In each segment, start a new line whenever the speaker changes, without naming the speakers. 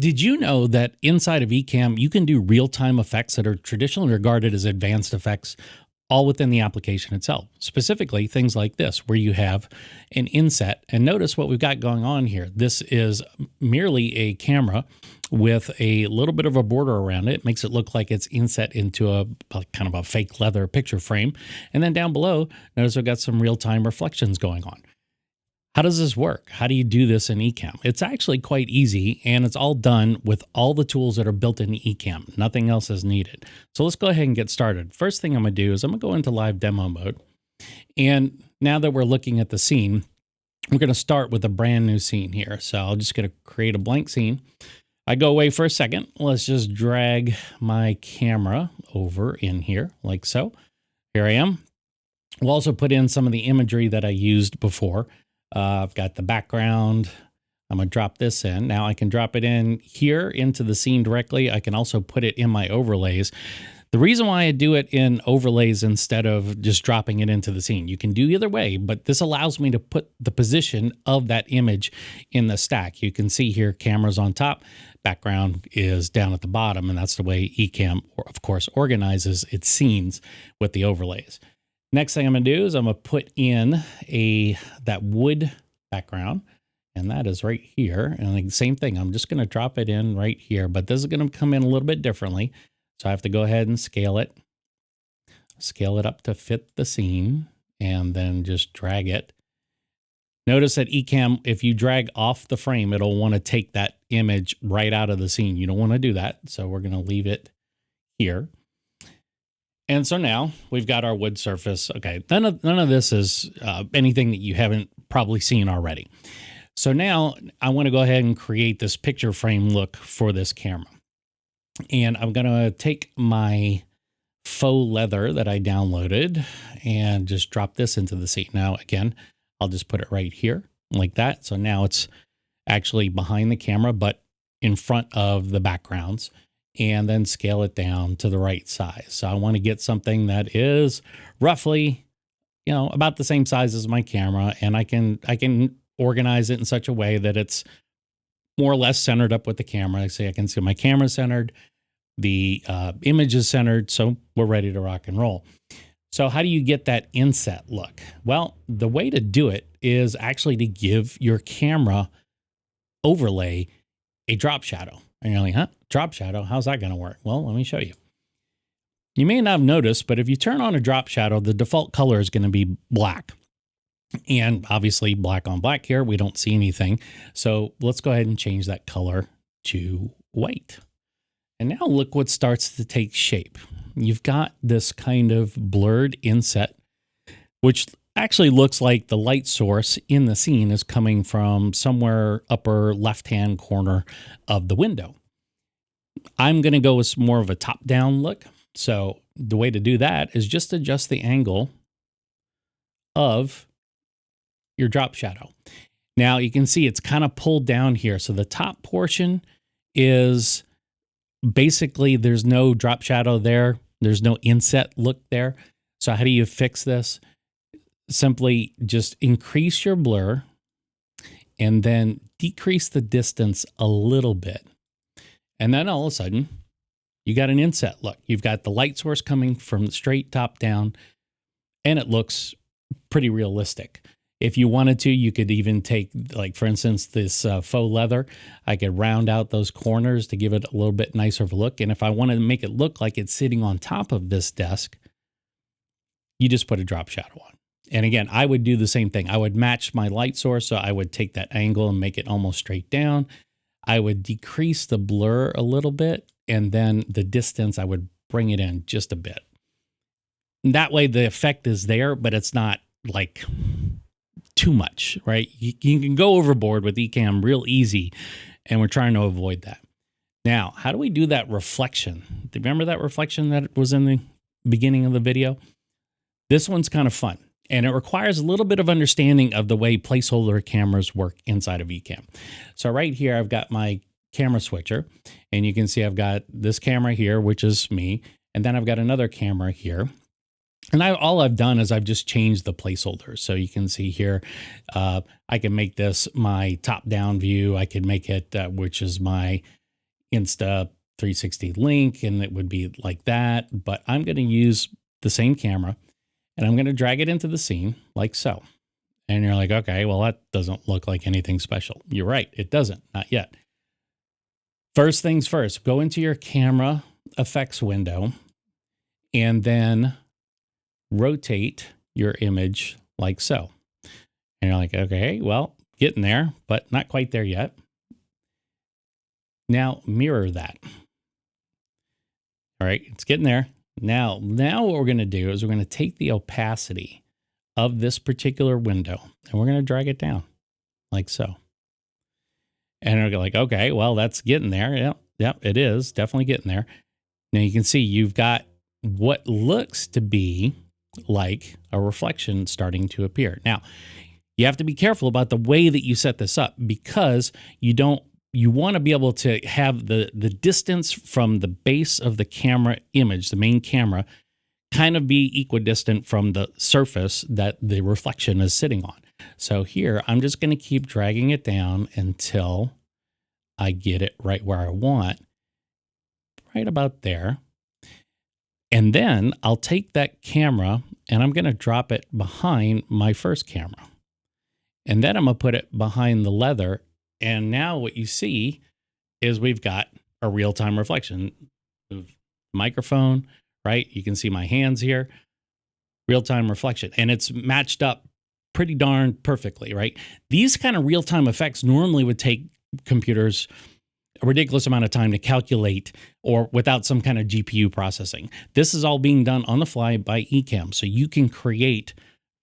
Did you know that inside of Ecamm, you can do real-time effects that are traditionally regarded as advanced effects all within the application itself? Specifically, things like this, where you have an inset. And notice what we've got going on here. This is merely a camera with a little bit of a border around it. It makes it look like it's inset into a kind of a fake leather picture frame. And then down below, notice we've got some real-time reflections going on. How does this work? How do you do this in Ecamm? It's actually quite easy, and it's all done with all the tools that are built in Ecamm. Nothing else is needed. So let's go ahead and get started. First thing I'm going to do is I'm going to go into live demo mode. And now that we're looking at the scene, we're going to start with a brand new scene here. So I'm just going to create a blank scene. I go away for a second. Let's just drag my camera over in here like so. Here I am. We'll also put in some of the imagery that I used before. I've got the background. I'm going to drop this in. Now I can drop it in here into the scene directly. I can also put it in my overlays. The reason why I do it in overlays instead of just dropping it into the scene, you can do either way, but this allows me to put the position of that image in the stack. You can see here, camera's on top, background is down at the bottom, and that's the way Ecamm, of course, organizes its scenes with the overlays. Next thing I'm going to do is I'm going to put in that wood background, and that is right here. And the same thing, I'm just going to drop it in right here, but this is going to come in a little bit differently. So I have to go ahead and scale it up to fit the scene, and then just drag it. Notice that Ecamm, if you drag off the frame, it'll want to take that image right out of the scene. You don't want to do that. So we're going to leave it here. And so now we've got our wood surface. Okay, none of this is anything that you haven't probably seen already. So now I want to go ahead and create this picture frame look for this camera. And I'm going to take my faux leather that I downloaded and just drop this into the scene. Now, again, I'll just put it right here like that. So now it's actually behind the camera, but in front of the backgrounds. And then scale it down to the right size. So I want to get something that is roughly, about the same size as my camera, and I can organize it in such a way that it's more or less centered up with the camera. I can see my camera centered, the image is centered, so we're ready to rock and roll. So how do you get that inset look? Well, the way to do it is actually to give your camera overlay a drop shadow. And you're like, huh? Drop shadow? How's that going to work? Well, let me show you. You may not have noticed, but if you turn on a drop shadow, the default color is going to be black. And obviously black on black here, we don't see anything. So let's go ahead and change that color to white. And now look what starts to take shape. You've got this kind of blurred inset, which actually looks like the light source in the scene is coming from somewhere upper left-hand corner of the window. I'm going to go with more of a top-down look. So the way to do that is just adjust the angle of your drop shadow. Now you can see it's kind of pulled down here. So the top portion is basically there's no drop shadow there. There's no inset look there. So how do you fix this? Simply just increase your blur and then decrease the distance a little bit. And then all of a sudden, you got an inset look. You've got the light source coming from straight top down, and it looks pretty realistic. If you wanted to, you could even take, like, for instance, this faux leather. I could round out those corners to give it a little bit nicer of a look. And if I wanted to make it look like it's sitting on top of this desk, you just put a drop shadow on. And again, I would do the same thing. I would match my light source. So I would take that angle and make it almost straight down. I would decrease the blur a little bit. And then the distance, I would bring it in just a bit. And that way the effect is there, but it's not like too much, right? You can go overboard with Ecamm real easy. And we're trying to avoid that. Now, how do we do that reflection? Do you remember that reflection that was in the beginning of the video? This one's kind of fun. And it requires a little bit of understanding of the way placeholder cameras work inside of Ecamm. So right here, I've got my camera switcher, and you can see I've got this camera here, which is me. And then I've got another camera here. And all I've done is I've just changed the placeholders. So you can see here, I can make this my top-down view. I can make it, which is my Insta 360 link, and it would be like that. But I'm going to use the same camera, and I'm going to drag it into the scene like so. And you're like, okay, well, that doesn't look like anything special. You're right. It doesn't. Not yet. First things first, go into your camera effects window and then rotate your image like so. And you're like, okay, well, getting there, but not quite there yet. Now mirror that. All right, it's getting there. Now what we're going to do is we're going to take the opacity of this particular window and we're going to drag it down like so. And we're like, okay, well, that's getting there. Yep, it is definitely getting there. Now you can see you've got what looks to be like a reflection starting to appear. Now, you have to be careful about the way that you set this up because you want to be able to have the distance from the base of the camera image, the main camera, kind of be equidistant from the surface that the reflection is sitting on. So here, I'm just going to keep dragging it down until I get it right where I want, right about there. And then I'll take that camera and I'm going to drop it behind my first camera. And then I'm going to put it behind the leather. And now what you see is we've got a real-time reflection. Microphone, right? You can see my hands here. Real-time reflection. And it's matched up pretty darn perfectly, right? These kind of real-time effects normally would take computers a ridiculous amount of time to calculate or without some kind of GPU processing. This is all being done on the fly by Ecamm. So you can create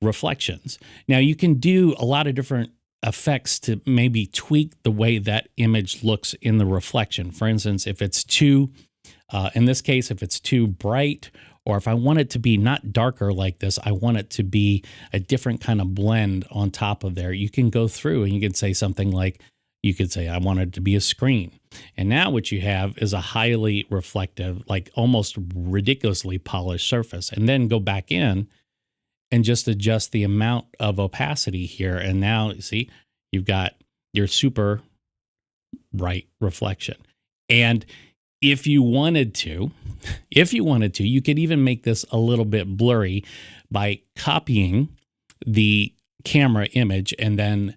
reflections. Now you can do a lot of different effects to maybe tweak the way that image looks in the reflection. For instance, if it's too, in this case, if it's too bright, or if I want it to be not darker like this, I want it to be a different kind of blend on top of there. You can go through and you can say something like, you could say, I want it to be a screen. And now what you have is a highly reflective, like almost ridiculously polished surface. And then go back in and just adjust the amount of opacity here. And now, you see, you've got your super bright reflection. And if you wanted to, you could even make this a little bit blurry by copying the camera image and then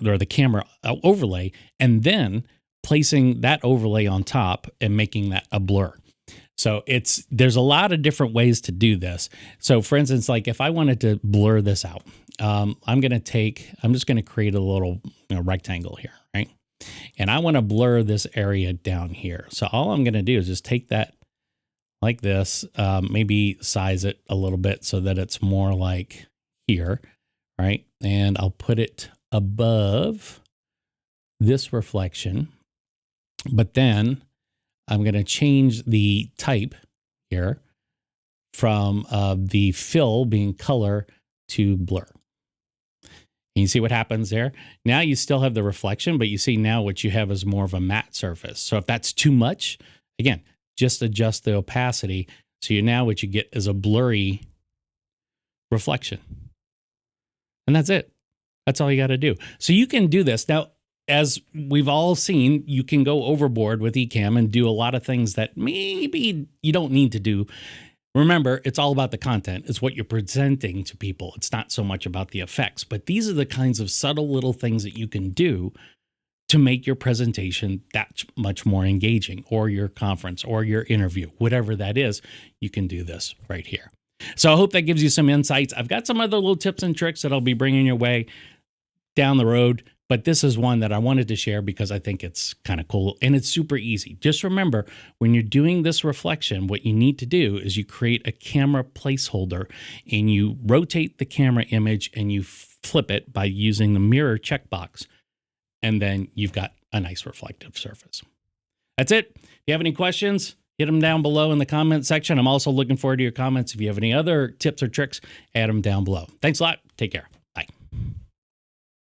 or the camera overlay, and then placing that overlay on top and making that a blur. So there's a lot of different ways to do this. So for instance, like if I wanted to blur this out, I'm just going to create a little rectangle here, right? And I want to blur this area down here. So all I'm going to do is just take that like this, maybe size it a little bit so that it's more like here, right? And I'll put it above this reflection, but then I'm going to change the type here from the fill being color to blur. And you see what happens there? Now you still have the reflection, but you see now what you have is more of a matte surface. So if that's too much, again, just adjust the opacity. So now what you get is a blurry reflection. And that's it. That's all you got to do. So you can do this. Now, as we've all seen, you can go overboard with Ecamm and do a lot of things that maybe you don't need to do. Remember, it's all about the content. It's what you're presenting to people. It's not so much about the effects. But these are the kinds of subtle little things that you can do to make your presentation that much more engaging, or your conference or your interview, whatever that is, you can do this right here. So I hope that gives you some insights. I've got some other little tips and tricks that I'll be bringing your way down the road, but this is one that I wanted to share because I think it's kind of cool and it's super easy. Just remember, when you're doing this reflection, what you need to do is you create a camera placeholder and you rotate the camera image and you flip it by using the mirror checkbox. And then you've got a nice reflective surface. That's it. If you have any questions, hit them down below in the comment section. I'm also looking forward to your comments. If you have any other tips or tricks, add them down below. Thanks a lot. Take care. Bye.